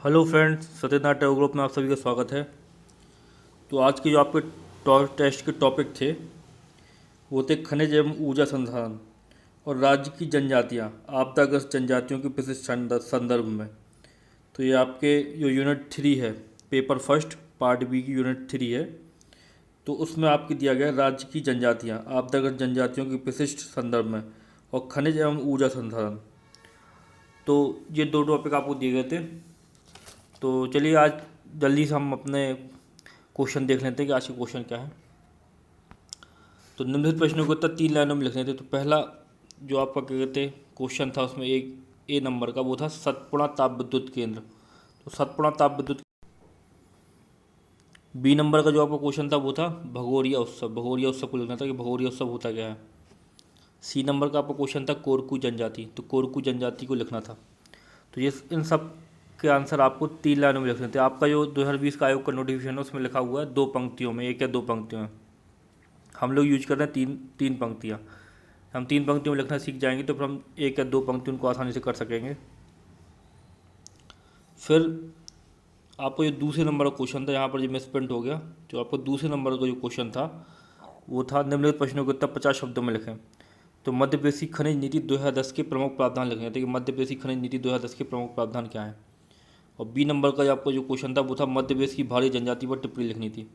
Hello friends, Satyanarayan Tagore group में आप सभी का स्वागत है। तो आज के जो आपके टेस्ट के टॉपिक थे वो थे खनिज एवं ऊर्जा संसाधन और राज्य की जनजातियाँ आपदाग्रस्त जनजातियों के विशिष्ट संदर्भ में। तो ये आपके जो यूनिट 3 है, पेपर फर्स्ट पार्ट बी की यूनिट 3 है, तो उसमें आपके दिया गया राज्य की जनजातियाँ आपदाग्रस्त जनजातियों के विशिष्ट संदर्भ में और खनिज एवं ऊर्जा संसाधन। तो ये दो टॉपिक आपको दिए गए थे। तो चलिए आज जल्दी से हम अपने क्वेश्चन देख लेते हैं कि आज के क्वेश्चन क्या है। तो निम्नलिखित प्रश्नों के उत्तर 3 लाइनों में लिख लेते हैं। तो पहला जो आपका क्या कहते हैं क्वेश्चन था उसमें एक ए नंबर का वो था सतपुड़ा ताप विद्युत केंद्र। तो सतपुड़ा ताप विद्युत। बी नंबर का जो आपका क्वेश्चन था वो था भगोरिया उत्सव। भगोरिया उत्सव को लिखना था कि भगोरिया उत्सव होता क्या है। सी नंबर का आपका क्वेश्चन था कोरकू जनजाति। तो कोरकू जनजाति को लिखना था। तो ये इन सब के आंसर आपको 3 लाइनों में लिखने थे। आपका जो 2020 का आयोग का नोटिफिकेशन है उसमें लिखा हुआ है 2 पंक्तियों में, एक या 2 पंक्तियों में। हम लोग यूज कर रहे हैं तीन तीन पंक्तियाँ। हम 3 पंक्तियों में लिखना सीख जाएंगे तो फिर हम एक या 2 पंक्ति उनको आसानी से कर सकेंगे। फिर आपको जो दूसरे नंबर का क्वेश्चन था, यहाँ पर जो मिसप्रिंट हो गया, जो आपको दूसरे नंबर का जो क्वेश्चन था वो था निम्नलिखित प्रश्नों के उत्तर 50 शब्दों में लिखें। तो मध्य प्रदेश खनिज नीति 2010 के प्रमुख प्रावधान लिखेंगे। तो मध्य प्रदेश खनिज नीति 2010 के प्रमुख प्रावधान क्या है। और बी नंबर का जो आपका जो क्वेश्चन था वो था मध्य प्रदेश की भारी जनजाति पर टिप्पणी लिखनी थी।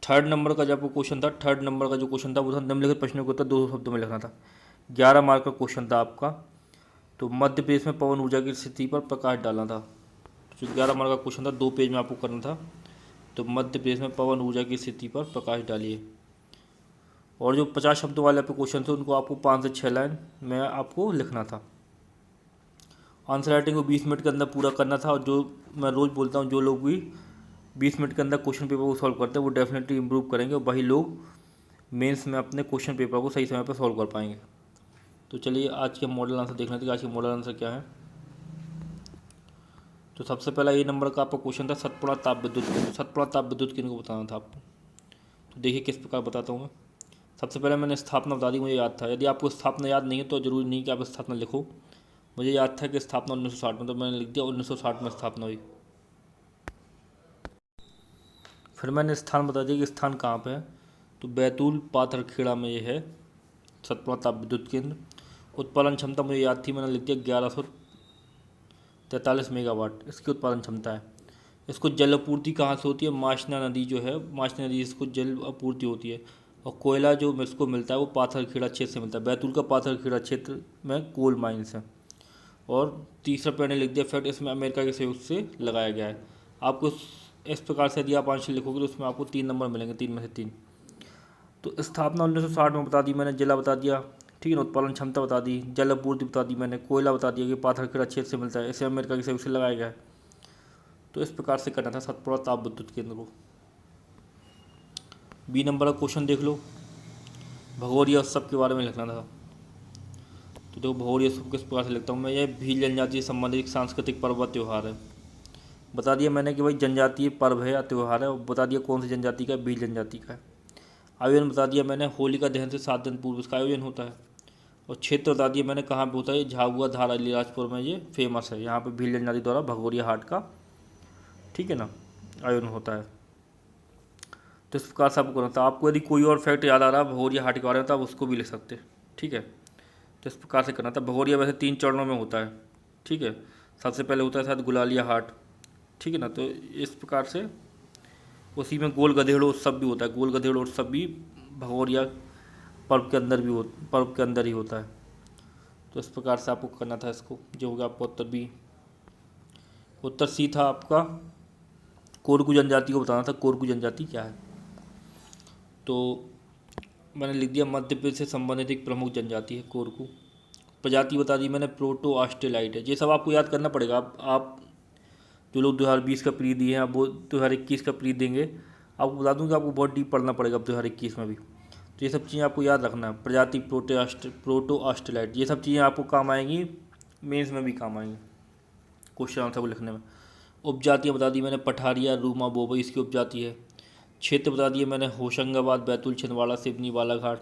थर्ड नंबर का जो आपको क्वेश्चन था, थर्ड नंबर का जो क्वेश्चन था वो था निम्नलिखित प्रश्नों के उत्तर 200 शब्दों में लिखना था। 11 मार्क का क्वेश्चन था आपका। तो मध्य प्रदेश में पवन ऊर्जा की स्थिति पर प्रकाश डालना था। जो 11 मार्क का क्वेश्चन था 2 पेज में आपको करना था। तो मध्य प्रदेश में पवन ऊर्जा की स्थिति पर प्रकाश डालिए। और जो 50 शब्दों वाले आपके क्वेश्चन थे उनको आपको 5 से 6 लाइन में आपको लिखना था। आंसर राइटिंग को 20 मिनट के अंदर पूरा करना था। और जो मैं रोज़ बोलता हूँ, जो लोग भी 20 मिनट के अंदर क्वेश्चन पेपर को सॉल्व करते हैं वो डेफिनेटली इंप्रूव करेंगे और वही लोग मेंस में अपने क्वेश्चन पेपर को सही समय पर सॉल्व कर पाएंगे। तो चलिए आज के मॉडल आंसर देख लेते हैं कि आज के मॉडल आंसर क्या है। तो सबसे पहला ए नंबर का आपका क्वेश्चन था सतपुड़ा ताप विद्युत केंद्र। सतपुड़ा ताप विद्युत केंद्र को बताना था आपको। तो देखिए किस प्रकार बताता हूँ मैं। सबसे पहले मैंने स्थापना बता दी, मुझे याद था। यदि आपको स्थापना याद नहीं है तो जरूरी नहीं कि आप स्थापना लिखो। मुझे याद था कि स्थापना 1960 में, तो मैंने लिख दिया 1960 में स्थापना हुई। फिर मैंने स्थान बता दिया कि स्थान कहाँ पे है। तो बैतूल पाथरखेड़ा में ये है सतपुड़ा ताप विद्युत केंद्र। उत्पादन क्षमता मुझे याद थी, मैंने लिख दिया 1143 मेगावाट इसकी उत्पादन क्षमता है। इसको जल आपूर्ति कहाँ से होती है, माचना नदी जो है, माचना नदी इसको जल आपूर्ति होती है। और कोयला जो इसको मिलता है वो पाथरखेड़ा क्षेत्र से मिलता है। बैतूल का पाथरखेड़ा क्षेत्र में कोल माइंस है। और तीसरा मैंने लिख दिया फैक्ट, इसमें अमेरिका के सहयोग से लगाया गया है। आपको इस प्रकार से यदि आप आंसर लिखोगे तो उसमें आपको 3 नंबर मिलेंगे, 3 में से 3। तो स्थापना 1960 में बता दी मैंने, जिला बता दिया, ठीक है ना। उत्पादन क्षमता बता दी, जल आपूर्ति बता दी मैंने, कोयला बता दिया कि पाथरखेड़ा क्षेत्र से मिलता है, इसे अमेरिका के सहयोग से लगाया गया है। तो इस प्रकार से करना था सतपुड़ा ताप विद्युत केंद्र को। बी नंबर का क्वेश्चन देख लो, भगोरिया उत्सव के बारे में लिखना था। तो देखो भगोरिया उत्सव किस प्रकार से लिखता हूँ मैं। यह भील जनजाति से संबंधित एक सांस्कृतिक पर्व व त्यौहार है। बता दिया मैंने कि भाई जनजातीय पर्व है या त्यौहार है, और बता दिया कौन सी जनजाति का है, भील जनजाति का है। आयोजन बता दिया मैंने, होलिका दहन से 7 दिन पूर्व इसका आयोजन होता है। और क्षेत्र बता दिया मैंने कहाँ पे होता है, ये झाबुआ धार अलीराजपुर में ये फेमस है। यहाँ पे भील जनजाति द्वारा भगोरिया हाट का, ठीक है ना, आयोजन होता है। तो इस प्रकार से आपको करना था। आपको यदि कोई और फैक्ट याद आ रहा है भगोरिया हाट के बारे में तो आप उसको भी लिख सकते हैं, ठीक है। तो इस प्रकार से करना था। भगोरिया वैसे 3 चरणों में होता है, ठीक है। सबसे पहले होता है शायद गुलालिया हाट, ठीक है ना। तो इस प्रकार से उसी में गोल गधेड़ो उत्सव भी होता है। गोल गधेड़ो उत्सव भी भगोरिया पर्व के अंदर ही होता है। तो इस प्रकार से आपको करना था इसको, जो होगा आपका उत्तर बी। उत्तर सी था आपका कोरकू जनजाति को बताना था, कोरकू जनजाति क्या है। तो मैंने लिख दिया मध्य प्रदेश से संबंधित एक प्रमुख जनजाति है कोरकू। प्रजाति बता दी मैंने प्रोटो ऑस्ट्रेलाइट है। ये सब आपको याद करना पड़ेगा। आप जो लोग 2020 का प्री दिए हैं, आप वो 2021 का प्री देंगे, आपको बता दूं कि आपको बहुत डीप पढ़ना पड़ेगा अब 2021 में भी। तो ये सब चीज़ें आपको याद रखना है। प्रजाति प्रोटो ऑस्ट्रेलाइट, ये सब चीज़ें आपको काम आएंगी, मेंस में भी काम आएंगी क्वेश्चन आंसर को लिखने में। उपजातियाँ बता दी मैंने, पठारिया, रूमा, बोबई इसकी उपजाति है। क्षेत्र बता दिए मैंने, होशंगाबाद, बैतूल, छिंदवाड़ा, सिवनी, बालाघाट।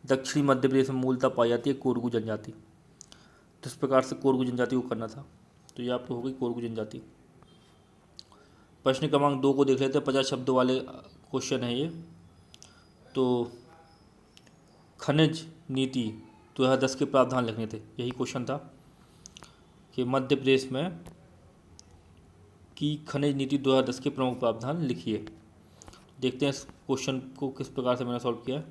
दक्षिणी मध्य प्रदेश में मूलतः पाई जाती है कोरकू जनजाति। तो इस प्रकार से कोरकू जनजाति को करना था। तो ये आपको हो गई कोरकू जनजाति। प्रश्न क्रमांक 2 को देख लेते हैं, 50 शब्दों वाले क्वेश्चन है ये। तो खनिज नीति 2010 के प्रावधान लिखने थे, यही क्वेश्चन था कि मध्य प्रदेश में की खनिज नीति 2010 के प्रमुख प्रावधान लिखिए। देखते हैं इस क्वेश्चन को किस प्रकार से मैंने सॉल्व किया है।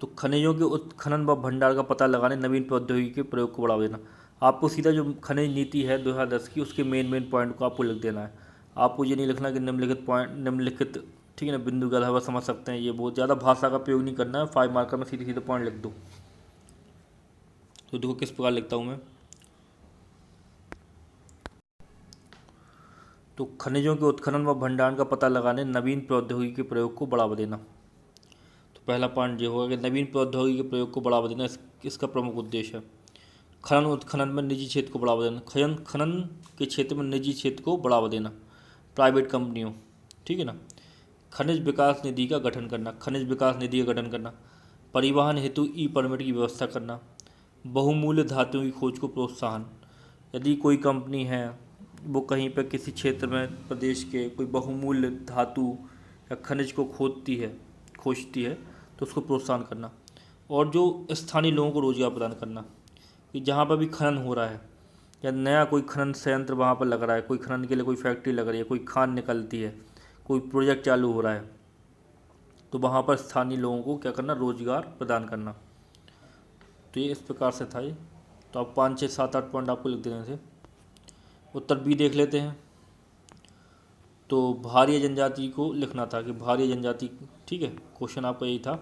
तो खनिजों के उत्खनन व भंडार का पता लगाने, नवीन प्रौद्योगिकी के प्रयोग को बढ़ावा देना। आपको सीधा जो खनिज नीति है 2010 की, उसके मेन पॉइंट को आपको लिख देना है। आपको ये नहीं लिखना कि निम्नलिखित ठीक है ना, बिंदु के आधार पर समझ सकते हैं, ये बहुत ज़्यादा भाषा का प्रयोग नहीं करना है। 5 मार्कर में सीधे सीधे पॉइंट लिख दो। तो देखो किस प्रकार लिखता हूँ मैं। तो खनिजों के उत्खनन व भंडारण का पता लगाने, नवीन प्रौद्योगिकी के प्रयोग को बढ़ावा देना। तो पहला पॉइंट ये होगा कि नवीन प्रौद्योगिकी के प्रयोग को बढ़ावा देना इसका प्रमुख उद्देश्य है। खनन उत्खनन में निजी क्षेत्र को बढ़ावा देना, खनन के क्षेत्र में निजी क्षेत्र को बढ़ावा देना, प्राइवेट कंपनियों, ठीक है ना। खनिज विकास निधि का गठन करना, खनिज विकास निधि का गठन करना। परिवहन हेतु ई परमिट की व्यवस्था करना। बहुमूल्य धातुओं की खोज को प्रोत्साहन। यदि कोई कंपनी है वो कहीं पर किसी क्षेत्र में प्रदेश के कोई बहुमूल्य धातु या खनिज को खोजती है तो उसको प्रोत्साहन करना। और जो स्थानीय लोगों को रोजगार प्रदान करना, कि जहाँ पर भी खनन हो रहा है या नया कोई खनन संयंत्र वहाँ पर लग रहा है, कोई खनन के लिए कोई फैक्ट्री लग रही है, कोई खान निकलती है, कोई प्रोजेक्ट चालू हो रहा है, तो वहाँ पर स्थानीय लोगों को क्या करना, रोजगार प्रदान करना। तो ये इस प्रकार से था ये। तो आप 5, 6, 7, 8 पॉइंट आपको लिख देने थे। उत्तर बी देख लेते हैं। तो भारीय जनजाति को लिखना था कि भारीय जनजाति, ठीक है, क्वेश्चन आपका यही था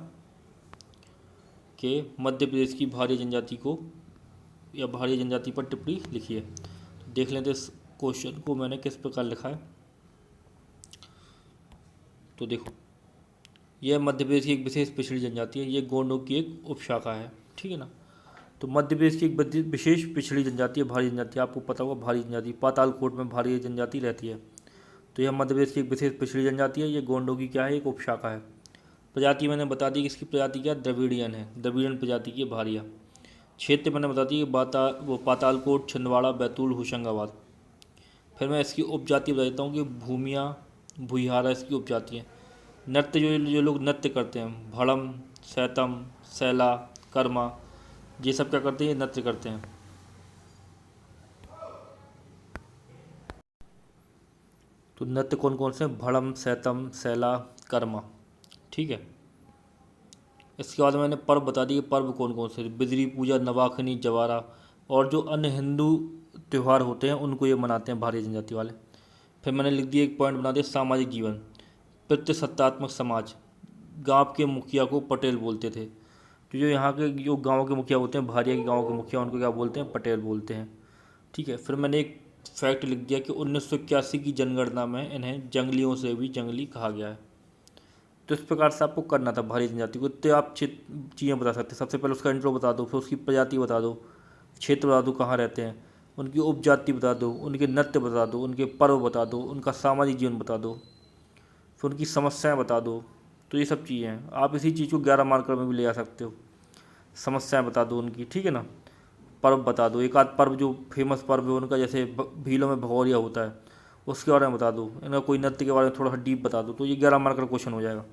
कि मध्य प्रदेश की भारीय जनजाति को या भारीय जनजाति पर टिप्पणी लिखिए। तो देख लेते इस क्वेश्चन को मैंने किस प्रकार लिखा है। तो देखो, यह मध्य प्रदेश की एक विशेष पिछड़ी जनजाति है, ये गोंडों की एक उपशाखा है, ठीक है ना। तो मध्य प्रदेश की एक विशेष पिछड़ी जनजाति है भारी जनजाति, आपको पता होगा भारी जनजाति, पातालकोट में भारी जनजाति रहती है। तो यह मध्य प्रदेश की एक विशेष पिछड़ी जनजाति है, ये गोंडों की क्या है, एक उपशाखा है। प्रजाति मैंने बता दी कि इसकी प्रजाति क्या, द्रविड़ियन है, द्रविड़ियन प्रजाति की भारिया। क्षेत्र मैंने बता दी कि पातालकोट, छिंदवाड़ा, बैतूल, होशंगाबाद। फिर मैं इसकी उपजाति बता देता हूँ कि भूमिया, भुइहारा इसकी उपजाति है। नृत्य जो लोग नृत्य करते हैं, भड़म, सैतम, सैला, कर्मा, ये सब क्या करते हैं, ये नृत्य करते हैं। तो नृत्य कौन कौन से, भड़म, सैतम, सैला, कर्मा, ठीक है। इसके बाद मैंने पर्व बता दिए, पर्व कौन कौन से, बिजली पूजा, नवाखनी, जवारा, और जो अन्य हिंदू त्यौहार होते हैं उनको ये मनाते हैं भारी जनजाति वाले। फिर मैंने लिख दिया, एक पॉइंट बना दिया, सामाजिक जीवन, पितृसत्तात्मक समाज। गांव के मुखिया को पटेल बोलते थे। तो जो यहाँ के जो गांव के मुखिया होते हैं, भारिया के गांव के मुखिया, उनको क्या बोलते हैं, पटेल बोलते हैं, ठीक है। फिर मैंने एक फैक्ट लिख दिया कि 1981 की जनगणना में इन्हें जंगलियों से भी जंगली कहा गया है। तो इस प्रकार से आपको करना था भारी जनजाति को। इतने आप चीज़ें बता सकते हैं। सबसे पहले उसका इंट्रो बता दो, फिर उसकी प्रजाति बता दो, क्षेत्र बता दो कहाँ रहते हैं, उनकी उपजाति बता दो, उनके नृत्य बता दो, उनके पर्व बता दो, उनका सामाजिक जीवन बता दो, फिर उनकी समस्याएं बता दो। तो ये सब चीज़ें हैं। आप इसी चीज़ को 11 मार्कर में भी ले आ सकते हो। समस्याएं बता दो उनकी, ठीक है ना। पर्व बता दो, एक आध पर्व जो फेमस पर्व है उनका, जैसे भीलों में भगौरिया होता है, उसके बारे में बता दो। इनका कोई नृत्य के बारे में थोड़ा सा डीप बता दो। तो ये 11 मार्कर क्वेश्चन हो जाएगा।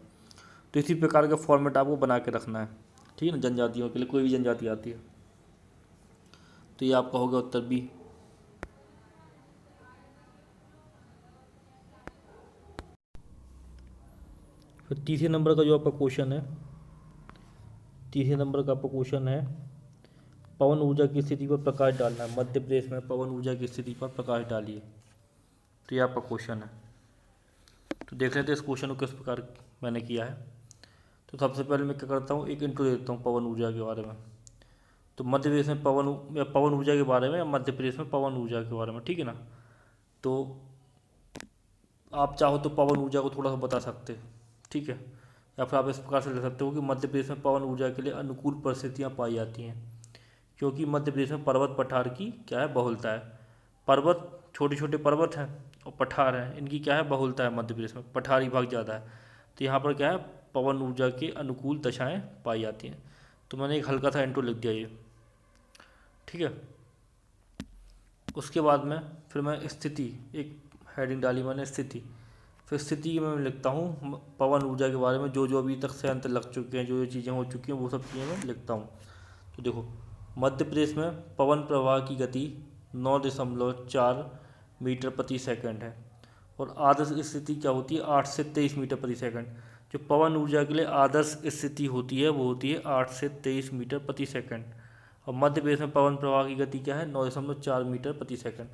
तो इसी प्रकार का फॉर्मेट आपको बना के रखना है, ठीक है ना, जनजातियों के लिए, कोई भी जनजाति आती है। तो ये आपका हो गया उत्तर बी। फिर तीसरे नंबर का जो आपका क्वेश्चन है, तीसरे नंबर का आपका क्वेश्चन है, पवन ऊर्जा की स्थिति पर प्रकाश डालना है। मध्य प्रदेश में पवन ऊर्जा की स्थिति पर प्रकाश डालिए। तो ये आपका क्वेश्चन है। तो देख लेते हैं इस क्वेश्चन को किस प्रकार मैंने किया है। तो सबसे पहले मैं क्या करता हूँ, एक इंट्रो देता हूँ पवन ऊर्जा के बारे में। तो मध्य प्रदेश में पवन ऊर्जा के बारे में, या मध्य प्रदेश में पवन ऊर्जा के बारे में, ठीक है ना। तो आप चाहो तो पवन ऊर्जा को थोड़ा सा बता सकते हैं, ठीक है। या फिर आप इस प्रकार से ले सकते हो कि मध्य प्रदेश में पवन ऊर्जा के लिए अनुकूल परिस्थितियाँ पाई जाती हैं, क्योंकि मध्य प्रदेश में पर्वत पठार की क्या है, बहुलता है। पर्वत, छोटे छोटे पर्वत हैं और पठार हैं, इनकी क्या है, बहुलता है। मध्य प्रदेश में पठारी भाग ज़्यादा है। तो यहाँ पर क्या है, पवन ऊर्जा के अनुकूल दशाएं पाई जाती हैं। तो मैंने एक हल्का सा इंट्रो लिख दिया ये, ठीक है। उसके बाद में फिर मैं स्थिति, एक हेडिंग डाली मैंने स्थिति। फिर स्थिति में मैं लिखता हूँ पवन ऊर्जा के बारे में, जो जो अभी तक संयंत्र लग चुके हैं, जो जो चीज़ें हो चुकी हैं, वो सब चीज़ें मैं लिखता हूँ। तो देखो, मध्य प्रदेश में पवन प्रवाह की गति 9.4 मीटर प्रति सेकंड है, और आदर्श स्थिति क्या होती है, 8 से 23 मीटर प्रति सेकंड। जो पवन ऊर्जा के लिए आदर्श स्थिति होती है वो होती है 8 से 23 मीटर प्रति सेकंड। और मध्य प्रदेश में पवन प्रवाह की गति क्या है, 9.4 मीटर प्रति सेकंड।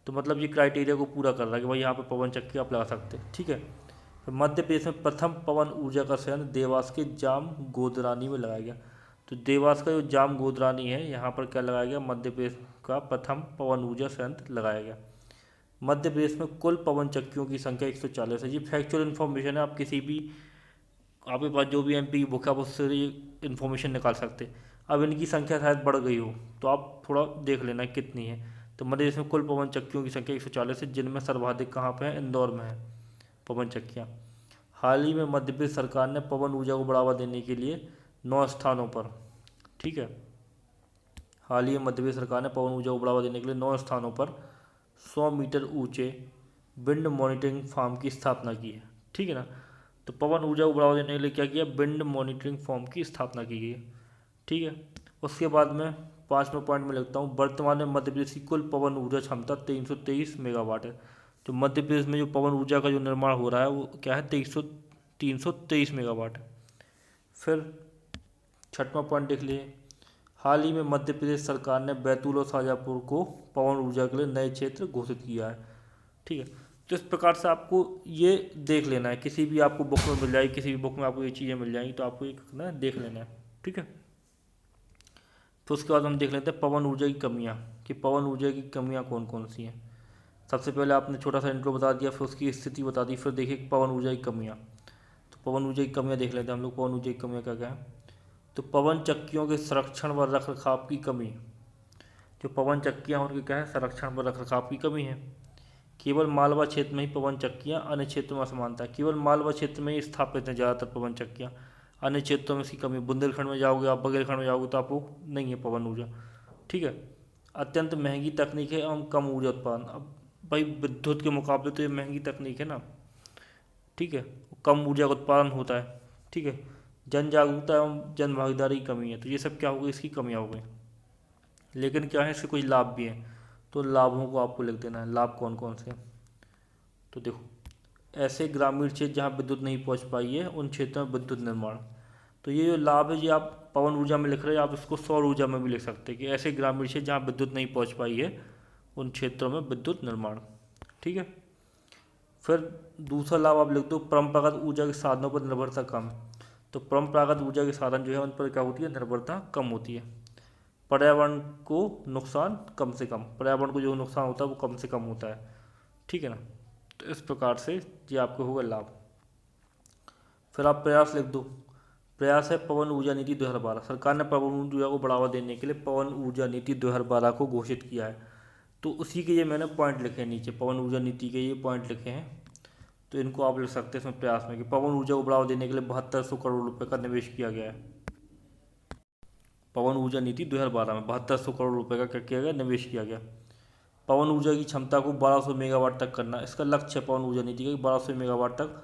तो मतलब ये क्राइटेरिया को पूरा कर रहा है कि भाई यहाँ पे पवन चक्की आप लगा सकते हैं, ठीक है। फिर मध्य प्रदेश में प्रथम पवन ऊर्जा का संयंत्र देवास के जाम गोदरानी में लगाया गया। तो देवास का जो जाम गोदरानी है, यहाँ पर क्या लगाया गया, मध्य प्रदेश का प्रथम पवन ऊर्जा संयंत्र लगाया गया। मध्य प्रदेश में कुल पवन चक्कियों की संख्या 140 है। ये फैक्चुअल इन्फॉर्मेशन है, आप किसी भी, आपके पास जो भी एमपी की बुक है आप उससे ये इन्फॉर्मेशन निकाल सकते हैं। अब इनकी संख्या शायद बढ़ गई हो, तो आप थोड़ा देख लेना कितनी है। तो मध्य प्रदेश में कुल पवन चक्कियों की संख्या 140 है, जिनमें सर्वाधिक कहाँ पे है, इंदौर में है पवन चक्कियाँ। हाल ही में मध्य प्रदेश सरकार ने पवन ऊर्जा को बढ़ावा देने के लिए 9 स्थानों पर, ठीक है, हाल ही में मध्य प्रदेश सरकार ने पवन ऊर्जा को बढ़ावा देने के लिए 9 स्थानों पर 100 मीटर ऊंचे विंड मॉनिटरिंग फार्म की स्थापना की है, ठीक है ना। तो पवन ऊर्जा को बढ़ावा देने के लिए क्या किया, विंड मॉनिटरिंग फार्म की स्थापना की गई है, ठीक है। उसके बाद में 5वें पॉइंट में लिखता हूँ, वर्तमान में मध्य प्रदेश की कुल पवन ऊर्जा क्षमता 323 मेगावाट है। तो मध्य प्रदेश में जो पवन ऊर्जा का जो निर्माण हो रहा है वो क्या है, 323 मेगावाट है। फिर 6वां पॉइंट देख लिए, हाल ही में मध्य प्रदेश सरकार ने बैतूल और शाजापुर को पवन ऊर्जा के लिए नए क्षेत्र घोषित किया है, ठीक है। तो इस प्रकार से आपको ये देख लेना है, किसी भी आपको बुक में मिल जाएगी, किसी भी बुक में आपको ये चीज़ें मिल जाएंगी, तो आपको ये ना देख लेना है, ठीक है। तो उसके बाद हम देख लेते हैं पवन ऊर्जा की कमियाँ, कि पवन ऊर्जा की कमियाँ कौन कौन सी हैं। सबसे पहले आपने छोटा सा इंट्रो बता दिया, फिर उसकी स्थिति बता दी, फिर देखिए पवन ऊर्जा की कमियाँ। तो पवन ऊर्जा की कमियाँ देख लेते हैं हम लोग, पवन ऊर्जा की कमियाँ क्या क्या है। तो पवन चक्कियों के संरक्षण व रखरखाव की कमी, जो पवन चक्कियाँ उनके क्या है, संरक्षण व रखरखाव की कमी है। केवल मालवा क्षेत्र में ही पवन चक्कियाँ, अन्य क्षेत्रों में असमानता है। केवल मालवा क्षेत्र में ही स्थापित हैं ज़्यादातर पवन चक्कियाँ, अन्य क्षेत्रों में इसकी कमी। बुंदेलखंड में जाओगे आप, बघेलखंड में जाओगे तो आपको नहीं है पवन ऊर्जा, ठीक है। अत्यंत महंगी तकनीक है एवं कम ऊर्जा उत्पादन। अब भाई विद्युत के मुकाबले तो ये महंगी तकनीक है ना, ठीक है, कम ऊर्जा का उत्पादन होता है, ठीक है। जन जागरूकता एवं जन भागीदारी की कमी है। तो ये सब क्या हो गई, इसकी कमियाँ हो गई। लेकिन क्या है, इसके कुछ लाभ भी हैं, तो लाभों को आपको लिख देना है, लाभ कौन कौन से हैं। तो देखो, ऐसे ग्रामीण क्षेत्र जहाँ विद्युत नहीं पहुँच पाई है उन क्षेत्रों में विद्युत निर्माण। तो ये जो लाभ है, ये आप पवन ऊर्जा में लिख रहे हैं, आप इसको सौर ऊर्जा में भी लिख सकते हैं कि ऐसे ग्रामीण क्षेत्र जहाँ विद्युत नहीं पहुँच पाई है उन क्षेत्रों में विद्युत निर्माण, ठीक है। फिर दूसरा लाभ आप लिख दो, परंपरागत ऊर्जा के साधनों पर निर्भरता कम। तो परंपरागत ऊर्जा के साधन जो है उन पर क्या होती है, निर्भरता कम होती है। पर्यावरण को नुकसान कम से कम, पर्यावरण को जो नुकसान होता है वो कम से कम होता है, ठीक है ना। तो इस प्रकार से ये आपको होगा लाभ। फिर आप प्रयास लिख दो, प्रयास है पवन ऊर्जा नीति 2012। सरकार ने पवन ऊर्जा को बढ़ावा देने के लिए पवन ऊर्जा नीति 2012 को घोषित किया है। तो उसी के ये मैंने पॉइंट लिखे हैं नीचे, पवन ऊर्जा नीति के ये पॉइंट लिखे हैं, तो इनको आप लिख सकते हैं इसमें प्रयास में, कि पवन ऊर्जा को बढ़ावा देने के लिए 7200 करोड़ रुपए का निवेश किया गया है। पवन ऊर्जा नीति 2012 में 7200 करोड़ रुपए का क्या किया गया, निवेश किया गया। पवन ऊर्जा की क्षमता को 1200 मेगावाट तक करना, इसका लक्ष्य है पवन ऊर्जा नीति का, 1200 मेगावाट तक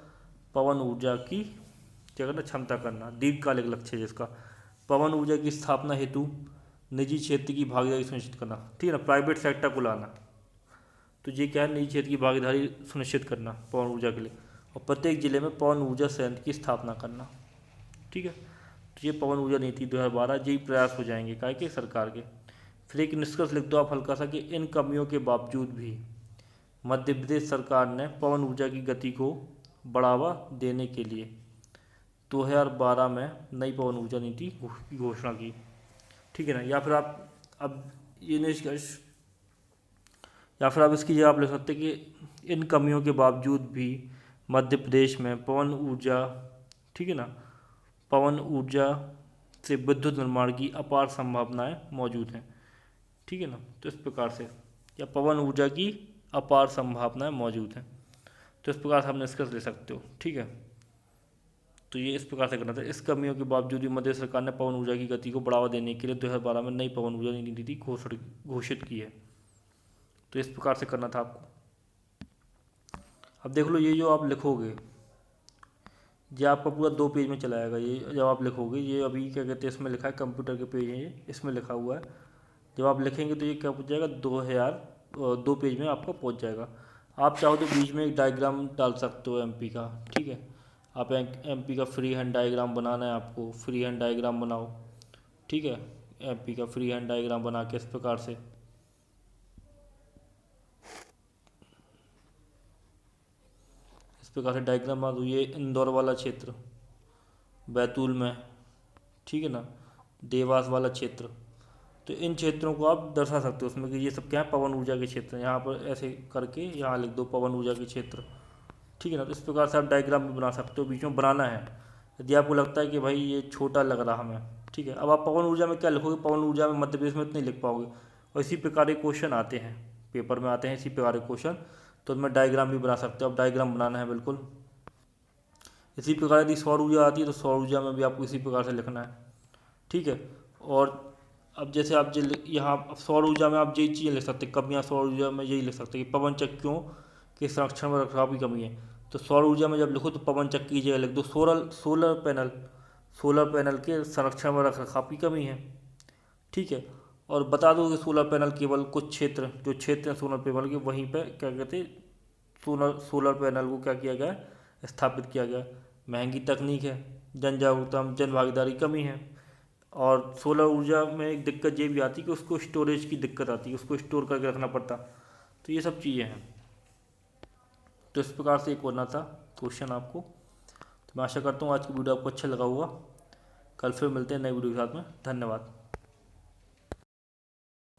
पवन ऊर्जा की क्या करना, क्षमता करना, दीर्घकालिक लक्ष्य है जिसका। पवन ऊर्जा की स्थापना हेतु निजी क्षेत्र की भागीदारी सुनिश्चित करना, ठीक है ना, प्राइवेट सेक्टर को लाना। तो ये क्या है, निजी क्षेत्र की भागीदारी सुनिश्चित करना पवन ऊर्जा के लिए, और प्रत्येक जिले में पवन ऊर्जा संयंत्र की स्थापना करना, ठीक है। तो ये पवन ऊर्जा नीति 2012 यही प्रयास हो जाएंगे काय के, सरकार के। फिर एक निष्कर्ष लिख दो आप हल्का सा, कि इन कमियों के बावजूद भी मध्य प्रदेश सरकार ने पवन ऊर्जा की गति को बढ़ावा देने के लिए 2012 में नई पवन ऊर्जा नीति की घोषणा की, ठीक है ना। या फिर आप अब ये निष्कर्ष, या फिर आप इसकी जगह आप लिख सकते हैं कि इन कमियों के बावजूद भी मध्य प्रदेश में पवन ऊर्जा, ठीक है ना, पवन ऊर्जा से विद्युत निर्माण की अपार संभावनाएं मौजूद हैं, ठीक है ना। तो इस प्रकार से, या पवन ऊर्जा की अपार संभावनाएं मौजूद हैं, तो इस प्रकार से आप निष्कर्ष ले सकते हो, ठीक है। तो ये इस प्रकार से करना था। इस कमियों के बावजूद भी मध्य सरकार ने पवन ऊर्जा की गति को बढ़ावा देने के लिए 2012 में नई पवन ऊर्जा नीति घोषित की है। तो इस प्रकार से करना था आपको। अब देख लो, ये जो आप लिखोगे ये आपका पूरा 2 पेज में चला जाएगा। ये जब आप लिखोगे, ये अभी क्या कहते हैं इसमें लिखा है, कंप्यूटर के पेज है ये, इसमें लिखा हुआ है। जब आप लिखेंगे तो ये क्या पहुँच जाएगा, 2 पेज में आपका पहुँच जाएगा। आप चाहो तो बीच में एक डायग्राम डाल सकते हो एमपी का, ठीक है। आप एमपी का फ्री हैंड डायग्राम बनाना है आपको, फ्री हैंड डायग्राम बनाओ, ठीक है। एमपी का फ्री हैंड डायग्राम बना के इस प्रकार से, इस प्रकार से डायग्राम बना दो। ये इंदौर वाला क्षेत्र, बैतूल में, ठीक है ना, देवास वाला क्षेत्र, तो इन क्षेत्रों को आप दर्शा सकते हो उसमें कि ये सब क्या है, पवन ऊर्जा के क्षेत्र हैं। यहाँ पर ऐसे करके यहाँ लिख दो पवन ऊर्जा के क्षेत्र, ठीक है ना। तो इस प्रकार से आप डायग्राम भी बना सकते हो, बीच में बनाना है। यदि आपको लगता है कि भाई ये छोटा लग रहा हमें, ठीक है, अब आप पवन ऊर्जा में क्या लिखोगे, पवन ऊर्जा में मध्य प्रदेश में इतने लिख पाओगे। और इसी प्रकार के क्वेश्चन आते हैं, पेपर में आते हैं इसी प्रकार के क्वेश्चन, तो उसमें डायग्राम भी बना सकते हो। अब डायग्राम बनाना है बिल्कुल इसी प्रकार। यदि सौर ऊर्जा आती है तो सौर ऊर्जा में भी आपको इसी प्रकार से लिखना है, ठीक है। और अब जैसे आप यहाँ सौर ऊर्जा में आप यही चीज़ें लिख सकते हैं, कमियाँ सौर ऊर्जा में यही लिख सकते हैं कि पवन चक्कियों के संरक्षण व रखरखाव की कमी है। तो सौर ऊर्जा में जब लिखो तो पवन चक्की की जगह लिख दो सोलर पैनल के संरक्षण व रखरखाव की कमी है, ठीक है। और बता दो कि सोलर पैनल केवल कुछ क्षेत्र, जो क्षेत्र हैं सोलर पैनल के, वहीं पे क्या कहते हैं, सोलर पैनल को क्या किया गया है, स्थापित किया गया। महंगी तकनीक है, जन जागरूकता, जन भागीदारी कमी है। और सोलर ऊर्जा में एक दिक्कत ये भी आती है कि उसको स्टोरेज की दिक्कत आती है, उसको स्टोर करके रखना पड़ता। तो ये सब चीज़ें हैं। तो इस प्रकार से एक होना था क्वेश्चन आपको। तो मैं आशा करता हूँ आज की वीडियो आपको अच्छा लगा होगा। कल फिर मिलते हैं नई वीडियो के साथ में। धन्यवाद।